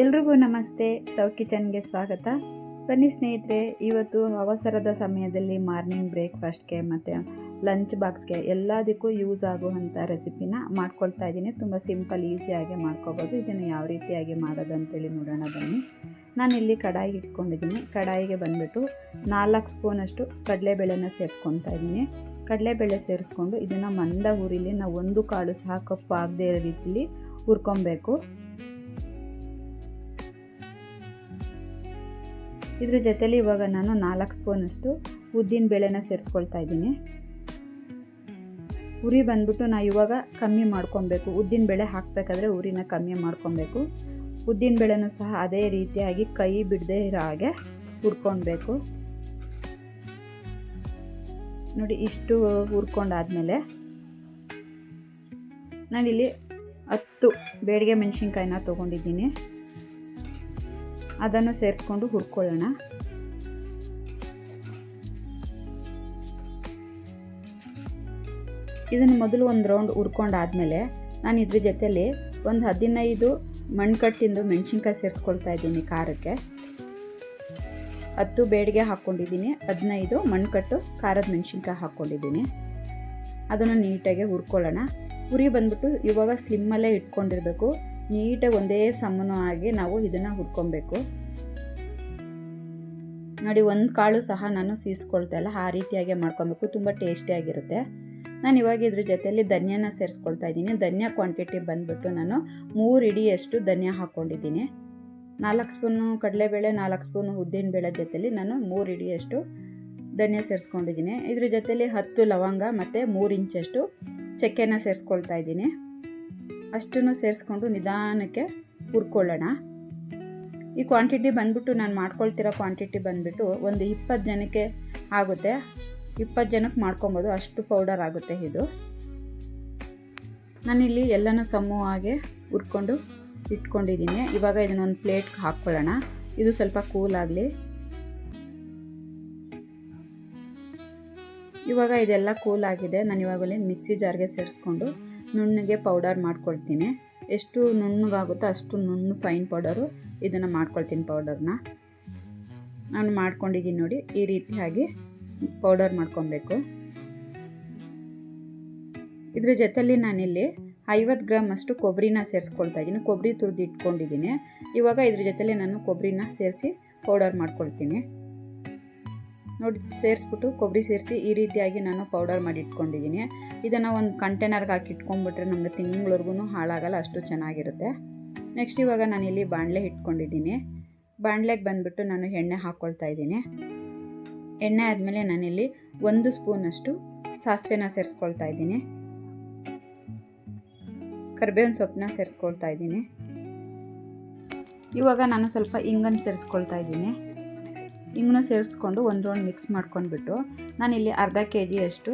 ಎಲ್ರಿಗೂ ನಮಸ್ತೆ. ಸೌ ಕಿಚನ್ಗೆ ಸ್ವಾಗತ. ಬನ್ನಿ ಸ್ನೇಹಿತರೆ, ಇವತ್ತು ಅವಸರದ ಸಮಯದಲ್ಲಿ ಮಾರ್ನಿಂಗ್ ಬ್ರೇಕ್ಫಾಸ್ಟ್ಗೆ ಮತ್ತು ಲಂಚ್ ಬಾಕ್ಸ್ಗೆ ಎಲ್ಲದಕ್ಕೂ ಯೂಸ್ ಆಗುವಂಥ ರೆಸಿಪಿನ ಮಾಡ್ಕೊಳ್ತಾ ಇದ್ದೀನಿ. ತುಂಬ ಸಿಂಪಲ್ ಈಸಿಯಾಗಿ ಮಾಡ್ಕೋಬೋದು. ಇದನ್ನು ಯಾವ ರೀತಿಯಾಗಿ ಮಾಡೋದು ಅಂತೇಳಿ ನೋಡೋಣ ಬನ್ನಿ. ನಾನಿಲ್ಲಿ ಕಡಾಯಿ ಇಟ್ಕೊಂಡಿದ್ದೀನಿ. ಕಡಾಯಿಗೆ ಬಂದುಬಿಟ್ಟು 4 ಸ್ಪೂನಷ್ಟು ಕಡಲೆಬೇಳೆನ ಸೇರಿಸ್ಕೊತಾ ಇದ್ದೀನಿ. ಕಡಲೆಬೇಳೆ ಸೇರಿಸ್ಕೊಂಡು ಇದನ್ನು ಮಂದ ಉರಿಲಿ ನಾವು ಒಂದು ಕಾಳು ಸಹ ಕಪ್ಪು ಆಗದೇ ಇರೋ ರೀತಿಲಿ ಹುರ್ಕೊಬೇಕು. ಇದ್ರ ಜೊತೆಲಿ ಇವಾಗ ನಾನು 4 ಸ್ಪೂನಷ್ಟು ಉದ್ದಿನ ಬೇಳೆನ ಸೇರಿಸ್ಕೊಳ್ತಾ ಇದ್ದೀನಿ. ಉರಿ ಬಂದ್ಬಿಟ್ಟು ನಾವು ಇವಾಗ ಕಮ್ಮಿ ಮಾಡ್ಕೊಬೇಕು. ಉದ್ದಿನ ಬೇಳೆ ಹಾಕಬೇಕಾದ್ರೆ ಉರಿನ ಕಮ್ಮಿ ಮಾಡ್ಕೊಬೇಕು. ಉದ್ದಿನ ಬೇಳೆನೂ ಸಹ ಅದೇ ರೀತಿಯಾಗಿ ಕೈ ಬಿಡದೆ ಇರೋ ಹಾಗೆ ಹುರ್ಕೊಳ್ಬೇಕು. ನೋಡಿ, ಇಷ್ಟು ಹುರ್ಕೊಂಡಾದ್ಮೇಲೆ ನಾನಿಲ್ಲಿ 10 ಬೇಡಿಗೆ ಮೆಣಸಿನ್ಕಾಯಿನ ತೊಗೊಂಡಿದ್ದೀನಿ. ಅದನ್ನು ಸೇರಿಸ್ಕೊಂಡು ಹುರ್ಕೊಳ್ಳೋಣ. ಇದನ್ನು ಮೊದಲು ಒಂದು ರೌಂಡ್ ಹುರ್ಕೊಂಡಾದ್ಮೇಲೆ ನಾನು ಇದ್ರ ಜೊತೆಲಿ ಒಂದು 15 ಮಣ್ಕಟ್ಟಿಂದು ಮೆಣಸಿನ್ಕಾಯಿ ಸೇರಿಸ್ಕೊಳ್ತಾ ಇದ್ದೀನಿ. ಖಾರಕ್ಕೆ 10 ಬೇಡಿಗೆ ಹಾಕ್ಕೊಂಡಿದ್ದೀನಿ, 15 ಮಣ್ಕಟ್ಟು ಖಾರದ ಮೆಣಸಿನ್ಕಾಯಿ ಹಾಕ್ಕೊಂಡಿದ್ದೀನಿ. ಅದನ್ನು ನೀಟಾಗಿ ಹುರ್ಕೊಳ್ಳೋಣ. ಉರಿ ಬಂದ್ಬಿಟ್ಟು ಇವಾಗ ಸ್ಲಿಮ್ಮಲ್ಲೇ ಇಟ್ಕೊಂಡಿರಬೇಕು. ನೀಟಾಗಿ ಒಂದೇ ಸಮನಾಗಿ ನಾವು ಇದನ್ನು ಹುರ್ಕೊಬೇಕು. ನೋಡಿ, ಒಂದು ಕಾಳು ಸಹ ನಾನು ಸೀಸ್ಕೊಳ್ತಾ ಇಲ್ಲ, ಆ ರೀತಿಯಾಗಿ ಮಾಡ್ಕೊಬೇಕು. ತುಂಬ ಟೇಸ್ಟಿಯಾಗಿರುತ್ತೆ. ನಾನು ಇವಾಗ ಇದ್ರ ಜೊತೆಯಲ್ಲಿ ಧನಿಯಾನ ಸೇರಿಸ್ಕೊಳ್ತಾ ಇದ್ದೀನಿ. ಧನಿಯಾ ಕ್ವಾಂಟಿಟಿ ಬಂದ್ಬಿಟ್ಟು ನಾನು 3 ಹಿಡಿಯಷ್ಟು ಧನಿಯಾ ಹಾಕ್ಕೊಂಡಿದ್ದೀನಿ. 4 ಸ್ಪೂನು ಕಡಲೆಬೇಳೆ, 4 ಸ್ಪೂನು ಉದ್ದಿನಬೇಳೆ ಜೊತೆಲಿ ನಾನು 3 ಹಿಡಿಯಷ್ಟು ಧನಿಯಾ ಸೇರಿಸ್ಕೊಂಡಿದ್ದೀನಿ. ಇದ್ರ ಜೊತೆಲಿ 10 ಲವಂಗ ಮತ್ತು 3 ಇಂಚಷ್ಟು ಚಕ್ಕೆನ ಸೇರಿಸ್ಕೊಳ್ತಾ ಇದ್ದೀನಿ. ಅಷ್ಟನ್ನು ಸೇರಿಸ್ಕೊಂಡು ನಿಧಾನಕ್ಕೆ ಹುರ್ಕೊಳ್ಳೋಣ. ಈ ಕ್ವಾಂಟಿಟಿ ಬಂದ್ಬಿಟ್ಟು ನಾನು ಮಾಡ್ಕೊಳ್ತಿರೋ ಕ್ವಾಂಟಿಟಿ ಬಂದ್ಬಿಟ್ಟು ಒಂದು 20 ಜನಕ್ಕೆ ಆಗುತ್ತೆ. 20 ಜನಕ್ಕೆ ಮಾಡ್ಕೊಬೋದು, ಅಷ್ಟು ಪೌಡರ್ ಆಗುತ್ತೆ ಇದು. ನಾನಿಲ್ಲಿ ಎಲ್ಲನೂ ಸಮವಾಗಿ ಹುರ್ಕೊಂಡು ಇಟ್ಕೊಂಡಿದ್ದೀನಿ. ಇವಾಗ ಇದನ್ನೊಂದು ಪ್ಲೇಟ್ಗೆ ಹಾಕ್ಕೊಳ್ಳೋಣ. ಇದು ಸ್ವಲ್ಪ ಕೂಲ್ ಆಗಲಿ. ಇವಾಗ ಇದೆಲ್ಲ ಕೂಲ್ ಆಗಿದೆ. ನಾನು ಇವಾಗಲೇ ಮಿಕ್ಸಿ ಜಾರ್ಗೆ ಸೇರಿಸ್ಕೊಂಡು ನುಣ್ಣಗೆ ಪೌಡರ್ ಮಾಡ್ಕೊಳ್ತೀನಿ. ಎಷ್ಟು ನುಣ್ಣಗಾಗುತ್ತೋ ಅಷ್ಟು ನುಣ್ಣು ಫೈನ್ ಪೌಡರು ಇದನ್ನು ಮಾಡ್ಕೊಳ್ತೀನಿ. ಪೌಡರ್ನ ನಾನು ಮಾಡ್ಕೊಂಡಿದ್ದೀನಿ. ನೋಡಿ, ಈ ರೀತಿಯಾಗಿ ಪೌಡರ್ ಮಾಡ್ಕೊಬೇಕು. ಇದ್ರ ಜೊತೆಲಿ ನಾನಿಲ್ಲಿ 50 ಗ್ರಾಮ್ ಅಷ್ಟು ಕೊಬ್ಬರಿನ ಸೇರಿಸ್ಕೊಳ್ತಾ ಇದ್ದೀನಿ. ಕೊಬ್ಬರಿ ತುರಿದು ಇಟ್ಕೊಂಡಿದ್ದೀನಿ. ಇವಾಗ ಇದ್ರ ಜೊತೆಲಿ ನಾನು ಕೊಬ್ಬರಿನ ಸೇರಿಸಿ ಪೌಡರ್ ಮಾಡ್ಕೊಳ್ತೀನಿ. ನೋಡಿ, ಸೇರಿಸ್ಬಿಟ್ಟು ಕೊಬ್ಬರಿ ಸೇರಿಸಿ ಈ ರೀತಿಯಾಗಿ ನಾನು ಪೌಡರ್ ಮಾಡಿ ಇಟ್ಕೊಂಡಿದ್ದೀನಿ. ಇದನ್ನು ಒಂದು ಕಂಟೈನರ್ಗೆ ಹಾಕಿ ಇಟ್ಕೊಂಡ್ಬಿಟ್ರೆ ನಮಗೆ ತಿಂಗಳವರೆಗೂ ಹಾಳಾಗಲ್ಲ, ಅಷ್ಟು ಚೆನ್ನಾಗಿರುತ್ತೆ. ನೆಕ್ಸ್ಟ್ ಇವಾಗ ನಾನಿಲ್ಲಿ ಬಾಣಲೆ ಇಟ್ಕೊಂಡಿದ್ದೀನಿ. ಬಾಣಲೆಗೆ ಬಂದುಬಿಟ್ಟು ನಾನು ಎಣ್ಣೆ ಹಾಕ್ಕೊಳ್ತಾ ಇದ್ದೀನಿ. ಎಣ್ಣೆ ಆದಮೇಲೆ ನಾನಿಲ್ಲಿ 1 ಸ್ಪೂನಷ್ಟು ಸಾಸಿವೆನ ಸೇರಿಸ್ಕೊಳ್ತಾ ಇದ್ದೀನಿ. ಕರಿಬೇವಿನ ಸೊಪ್ಪನ್ನ ಸೇರಿಸ್ಕೊಳ್ತಾ ಇದ್ದೀನಿ. ಇವಾಗ ನಾನು ಸ್ವಲ್ಪ ಇಂಗನ್ನು ಸೇರಿಸ್ಕೊಳ್ತಾ ಇದ್ದೀನಿ. ಹಿಂಗನ್ನು ಸೇರಿಸ್ಕೊಂಡು ಒಂದು ರೌಂಡ್ ಮಿಕ್ಸ್ ಮಾಡ್ಕೊಂಡ್ಬಿಟ್ಟು ನಾನಿಲ್ಲಿ ಅರ್ಧ kg ಅಷ್ಟು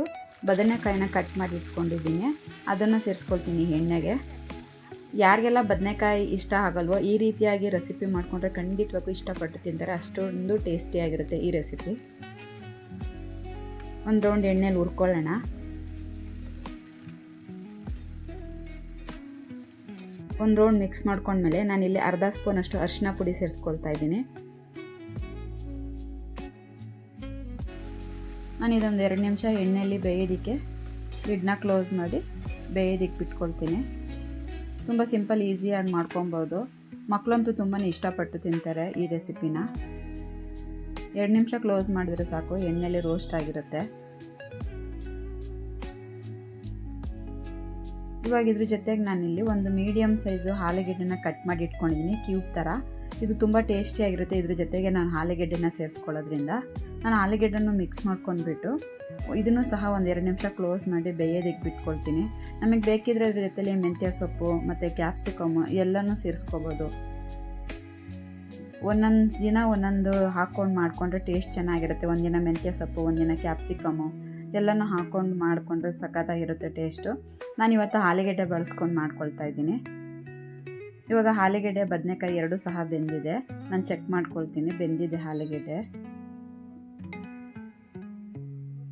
ಬದನೆಕಾಯಿನ ಕಟ್ ಮಾಡಿ ಇಟ್ಕೊಂಡಿದ್ದೀನಿ. ಅದನ್ನು ಸೇರಿಸ್ಕೊಳ್ತೀನಿ ಎಣ್ಣೆಗೆ. ಯಾರಿಗೆಲ್ಲ ಬದನೆಕಾಯಿ ಇಷ್ಟ ಆಗಲ್ವೋ ಈ ರೀತಿಯಾಗಿ ರೆಸಿಪಿ ಮಾಡಿಕೊಂಡ್ರೆ ಖಂಡಿತವಾಗೂ ಇಷ್ಟಪಟ್ಟು ತಿಂತಾರೆ. ಅಷ್ಟೊಂದು ಟೇಸ್ಟಿಯಾಗಿರುತ್ತೆ ಈ ರೆಸಿಪಿ. ಒಂದು ರೌಂಡ್ ಎಣ್ಣೆಲಿ ಹುರ್ಕೊಳ್ಳೋಣ. ಒಂದು ರೌಂಡ್ ಮಿಕ್ಸ್ ಮಾಡ್ಕೊಂಡ್ಮೇಲೆ ನಾನಿಲ್ಲಿ ಅರ್ಧ ಸ್ಪೂನಷ್ಟು ಅರಿಶಿನ ಪುಡಿ ಸೇರಿಸ್ಕೊಳ್ತಾ ಇದ್ದೀನಿ. ನಾನು ಇದೊಂದು 2 ನಿಮಿಷ ಎಣ್ಣೆಯಲ್ಲಿ ಬೇಯೋದಕ್ಕೆ ಲಿಡ್ನ ಕ್ಲೋಸ್ ಮಾಡಿ ಬೇಯೋದಕ್ಕೆ ಬಿಟ್ಕೊಳ್ತೀನಿ. ತುಂಬ ಸಿಂಪಲ್ ಈಸಿಯಾಗಿ ಮಾಡ್ಕೊಬೋದು. ಮಕ್ಕಳಂತೂ ತುಂಬಾ ಇಷ್ಟಪಟ್ಟು ತಿಂತಾರೆ ಈ ರೆಸಿಪಿನ. 2 ನಿಮಿಷ ಕ್ಲೋಸ್ ಮಾಡಿದರೆ ಸಾಕು, ಎಣ್ಣೆಯಲ್ಲಿ ರೋಸ್ಟ್ ಆಗಿರುತ್ತೆ. ಇವಾಗ ಇದ್ರ ಜೊತೆಗೆ ನಾನಿಲ್ಲಿ ಒಂದು ಮೀಡಿಯಮ್ ಸೈಜು ಆಲೂಗೆಡ್ಡೆನ ಕಟ್ ಮಾಡಿ ಇಟ್ಕೊಂಡಿದ್ದೀನಿ, ಕ್ಯೂಬ್ ಥರ. ಇದು ತುಂಬ ಟೇಸ್ಟಿಯಾಗಿರುತ್ತೆ. ಇದ್ರ ಜೊತೆಗೆ ನಾನು ಆಲೂಗೆಡ್ಡೆನ ಸೇರಿಸ್ಕೊಳ್ಳೋದ್ರಿಂದ ನಾನು ಆಲೂಗೆಡ್ಡೆನೂ ಮಿಕ್ಸ್ ಮಾಡ್ಕೊಂಡ್ಬಿಟ್ಟು ಇದನ್ನು ಸಹ ಒಂದು 2 ನಿಮಿಷ ಕ್ಲೋಸ್ ಮಾಡಿ ಬೇಯೋದಕ್ಕೆ ಬಿಟ್ಕೊಳ್ತೀನಿ. ನಮಗೆ ಬೇಕಿದ್ರೆ ಅದ್ರ ಜೊತೆಲಿ ಮೆಂತ್ಯ ಸೊಪ್ಪು ಮತ್ತು ಕ್ಯಾಪ್ಸಿಕಮ್ ಎಲ್ಲನೂ ಸೇರಿಸ್ಕೋಬೋದು. ಒಂದೊಂದು ದಿನ ಒಂದೊಂದು ಹಾಕ್ಕೊಂಡು ಮಾಡಿಕೊಂಡ್ರೆ ಟೇಸ್ಟ್ ಚೆನ್ನಾಗಿರುತ್ತೆ. ಒಂದಿನ ಮೆಂತ್ಯ ಸೊಪ್ಪು, ಒಂದಿನ ಕ್ಯಾಪ್ಸಿಕಮ್ಮು ಎಲ್ಲನೂ ಹಾಕ್ಕೊಂಡು ಮಾಡಿಕೊಂಡ್ರೆ ಸಖತ್ತಾಗಿರುತ್ತೆ ಟೇಸ್ಟು. ನಾನಿವತ್ತು ಆಲೂಗೆಡ್ಡೆ ಬಳಸ್ಕೊಂಡು ಮಾಡ್ಕೊಳ್ತಾ ಇದ್ದೀನಿ. ಇವಾಗ ಆಲೂಗೆಡ್ಡೆ ಬದನೆಕಾಯಿ ಎರಡೂ ಸಹ ಬೆಂದಿದೆ. ನಾನು ಚೆಕ್ ಮಾಡ್ಕೊಳ್ತೀನಿ, ಬೆಂದಿದೆ ಆಲೂಗೆಡ್ಡೆ.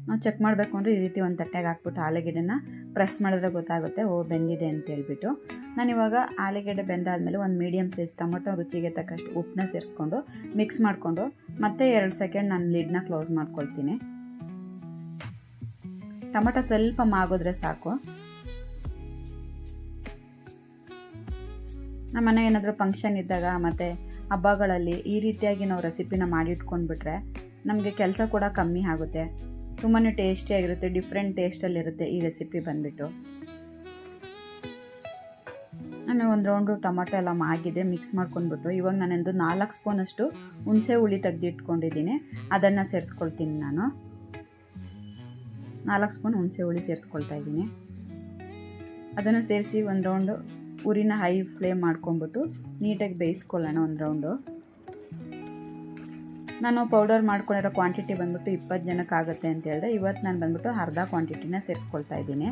ನಾವು ಚೆಕ್ ಮಾಡಬೇಕು ಅಂದರೆ ಈ ರೀತಿ ಒಂದು ತಟ್ಟೆಗೆ ಹಾಕ್ಬಿಟ್ಟು ಆಲೂಗೆಡ್ಡೆನ ಪ್ರೆಸ್ ಮಾಡಿದ್ರೆ ಗೊತ್ತಾಗುತ್ತೆ ಬೆಂದಿದೆ ಅಂತ ಹೇಳ್ಬಿಟ್ಟು. ನಾನಿವಾಗ ಆಲೂಗೆಡ್ಡೆ ಬೆಂದಾದಮೇಲೆ ಒಂದು ಮೀಡಿಯಮ್ ಸೈಜ್ ಟೊಮೊಟೊ ರುಚಿಗೆ ತಕ್ಕಷ್ಟು ಉಪ್ಪನ್ನ ಸೇರಿಸ್ಕೊಂಡು ಮಿಕ್ಸ್ ಮಾಡಿಕೊಂಡು ಮತ್ತೆ 2 ಸೆಕೆಂಡ್ ನಾನು ಲಿಡ್ನ ಕ್ಲೋಸ್ ಮಾಡ್ಕೊಳ್ತೀನಿ. ಟೊಮೊಟೊ ಸ್ವಲ್ಪ ಮಾಗಿದ್ರೆ ಸಾಕು. ನಮ್ಮ ಮನೆಗೆ ಏನಾದರೂ ಫಂಕ್ಷನ್ ಇದ್ದಾಗ ಮತ್ತು ಹಬ್ಬಗಳಲ್ಲಿ ಈ ರೀತಿಯಾಗಿ ನಾವು ರೆಸಿಪಿನ ಮಾಡಿಟ್ಕೊಂಡ್ಬಿಟ್ರೆ ನಮಗೆ ಕೆಲಸ ಕೂಡ ಕಮ್ಮಿ ಆಗುತ್ತೆ. ತುಂಬಾ ಟೇಸ್ಟಿಯಾಗಿರುತ್ತೆ, ಡಿಫ್ರೆಂಟ್ ಟೇಸ್ಟಲ್ಲಿರುತ್ತೆ ಈ ರೆಸಿಪಿ ಬಂದುಬಿಟ್ಟು. ನಾನು ಒಂದು ರೌಂಡು ಟೊಮೊಟೊ ಎಲ್ಲ ಮಾಗಿದೆ, ಮಿಕ್ಸ್ ಮಾಡ್ಕೊಂಡ್ಬಿಟ್ಟು ಇವಾಗ ನಾನೊಂದು 4 ಸ್ಪೂನಷ್ಟು ಹುಣಸೆ ಹುಳಿ ತೆಗೆದಿಟ್ಕೊಂಡಿದ್ದೀನಿ, ಅದನ್ನು ಸೇರಿಸ್ಕೊಳ್ತೀನಿ. ನಾನು 4 ಸ್ಪೂನ್ ಹುಣಸೆ ಹುಳಿ ಸೇರಿಸ್ಕೊಳ್ತಾ ಇದ್ದೀನಿ. ಅದನ್ನು ಸೇರಿಸಿ ಒಂದು ರೌಂಡು ಉರಿನ ಹೈ ಫ್ಲೇಮ್ ಮಾಡ್ಕೊಂಡ್ಬಿಟ್ಟು ನೀಟಾಗಿ ಬೇಯಿಸ್ಕೊಳ್ಳೋಣ ಒಂದು ರೌಂಡು. ನಾನು ಪೌಡರ್ ಮಾಡ್ಕೊಂಡಿರೋ ಕ್ವಾಂಟಿಟಿ ಬಂದ್ಬಿಟ್ಟು 20 ಜನಕ್ಕೆ ಆಗುತ್ತೆ ಅಂತ ಹೇಳಿದೆ. ಇವತ್ತು ನಾನು ಬಂದ್ಬಿಟ್ಟು ಅರ್ಧ ಕ್ವಾಂಟಿಟಿನ ಸೇರಿಸ್ಕೊಳ್ತಾ ಇದ್ದೀನಿ.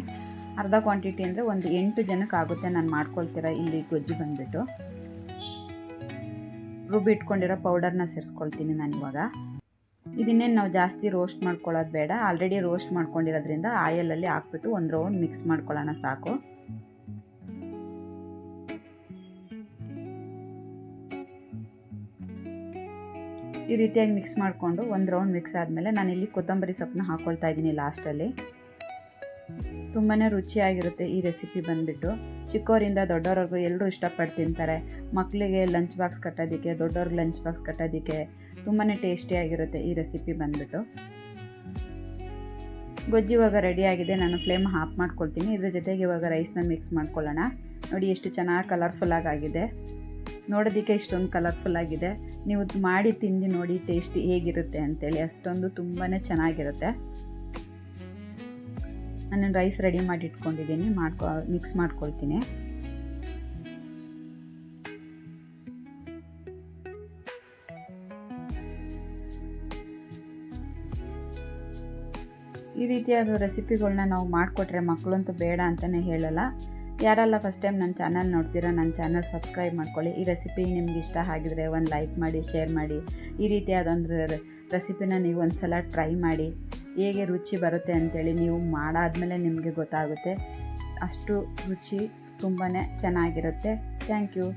ಅರ್ಧ ಕ್ವಾಂಟಿಟಿ ಅಂದರೆ ಒಂದು 8 ಜನಕ್ಕೆ ಆಗುತ್ತೆ ನಾನು ಮಾಡ್ಕೊಳ್ತೀರ ಇಲ್ಲಿ ಗೊಜ್ಜು ಬಂದುಬಿಟ್ಟು. ರುಬ್ಬಿಟ್ಕೊಂಡಿರೋ ಪೌಡರ್ನ ಸೇರಿಸ್ಕೊಳ್ತೀನಿ ನಾನಿವಾಗ. ಇದನ್ನೇನು ನಾವು ಜಾಸ್ತಿ ರೋಸ್ಟ್ ಮಾಡ್ಕೊಳ್ಳೋದು ಬೇಡ, ಆಲ್ರೆಡಿ ರೋಸ್ಟ್ ಮಾಡ್ಕೊಂಡಿರೋದ್ರಿಂದ ಆಯಲಲ್ಲಿ ಹಾಕ್ಬಿಟ್ಟು ಒಂದು ರೌಂಡ್ ಮಿಕ್ಸ್ ಮಾಡ್ಕೊಳ್ಳೋಣ ಸಾಕು. ಈ ರೀತಿಯಾಗಿ ಮಿಕ್ಸ್ ಮಾಡಿಕೊಂಡು ಒಂದು ರೌಂಡ್ ಮಿಕ್ಸ್ ಆದಮೇಲೆ ನಾನಿಲ್ಲಿ ಕೊತ್ತಂಬರಿ ಸೊಪ್ಪನ್ನ ಹಾಕ್ಕೊಳ್ತಾ ಇದ್ದೀನಿ ಲಾಸ್ಟಲ್ಲಿ. ತುಂಬಾ ರುಚಿಯಾಗಿರುತ್ತೆ ಈ ರೆಸಿಪಿ ಬಂದುಬಿಟ್ಟು. ಚಿಕ್ಕವರಿಂದ ದೊಡ್ಡವ್ರಿಗೂ ಎಲ್ಲರೂ ಇಷ್ಟಪಟ್ಟು ತಿಂತಾರೆ. ಮಕ್ಕಳಿಗೆ ಲಂಚ್ ಬಾಕ್ಸ್ ಕಟ್ಟೋದಕ್ಕೆ, ದೊಡ್ಡವ್ರಿಗೆ ಲಂಚ್ ಬಾಕ್ಸ್ ಕಟ್ಟೋದಕ್ಕೆ ತುಂಬಾ ಟೇಸ್ಟಿಯಾಗಿರುತ್ತೆ ಈ ರೆಸಿಪಿ ಬಂದುಬಿಟ್ಟು. ಗೊಜ್ಜು ಇವಾಗ ರೆಡಿಯಾಗಿದೆ, ನಾನು ಫ್ಲೇಮ್ ಆಫ್ ಮಾಡ್ಕೊಳ್ತೀನಿ. ಇದ್ರ ಜೊತೆಗೆ ಇವಾಗ ರೈಸ್ನ ಮಿಕ್ಸ್ ಮಾಡ್ಕೊಳ್ಳೋಣ. ನೋಡಿ ಎಷ್ಟು ಚೆನ್ನಾಗಿ ಕಲರ್ಫುಲ್ಲಾಗಿದೆ, ನೋಡೋದಕ್ಕೆ ಇಷ್ಟೊಂದು ಕಲರ್ಫುಲ್ಲಾಗಿದೆ. ನೀವು ಮಾಡಿ ತಿಂದು ನೋಡಿ ಟೇಸ್ಟ್ ಹೇಗಿರುತ್ತೆ ಅಂತೇಳಿ, ಅಷ್ಟೊಂದು ತುಂಬಾ ಚೆನ್ನಾಗಿರುತ್ತೆ. ನಾನು ರೈಸ್ ರೆಡಿ ಮಾಡಿ ಇಟ್ಕೊಂಡಿದ್ದೀನಿ, ಮಿಕ್ಸ್ ಮಾಡ್ಕೊಳ್ತೀನಿ. ಈ ರೀತಿಯಾದ ರೆಸಿಪಿಗಳನ್ನ ನಾವು ಮಾಡಿಕೊಟ್ರೆ ಮಕ್ಕಳಂತೂ ಬೇಡ ಅಂತಲೇ ಹೇಳಲ್ಲ. ಯಾರೆಲ್ಲ ಫಸ್ಟ್ ಟೈಮ್ ನನ್ನ ಚಾನಲ್ ನೋಡ್ತೀರಾ, ನನ್ನ ಚಾನಲ್ ಸಬ್ಸ್ಕ್ರೈಬ್ ಮಾಡ್ಕೊಳ್ಳಿ. ಈ ರೆಸಿಪಿ ನಿಮ್ಗೆ ಇಷ್ಟ ಆಗಿದ್ರೆ ಒಂದು ಲೈಕ್ ಮಾಡಿ, ಶೇರ್ ಮಾಡಿ. ಈ ರೀತಿಯಾದಂಥ ರೆಸಿಪಿನ ನೀವು ಒಂದು ಸಲ ಟ್ರೈ ಮಾಡಿ, ಹೇಗೆ ರುಚಿ ಬರುತ್ತೆ ಅಂಥೇಳಿ ನೀವು ಮಾಡಾದ್ಮೇಲೆ ನಿಮಗೆ ಗೊತ್ತಾಗುತ್ತೆ. ಅಷ್ಟು ರುಚಿ ತುಂಬಾ ಚೆನ್ನಾಗಿರುತ್ತೆ. Thank you.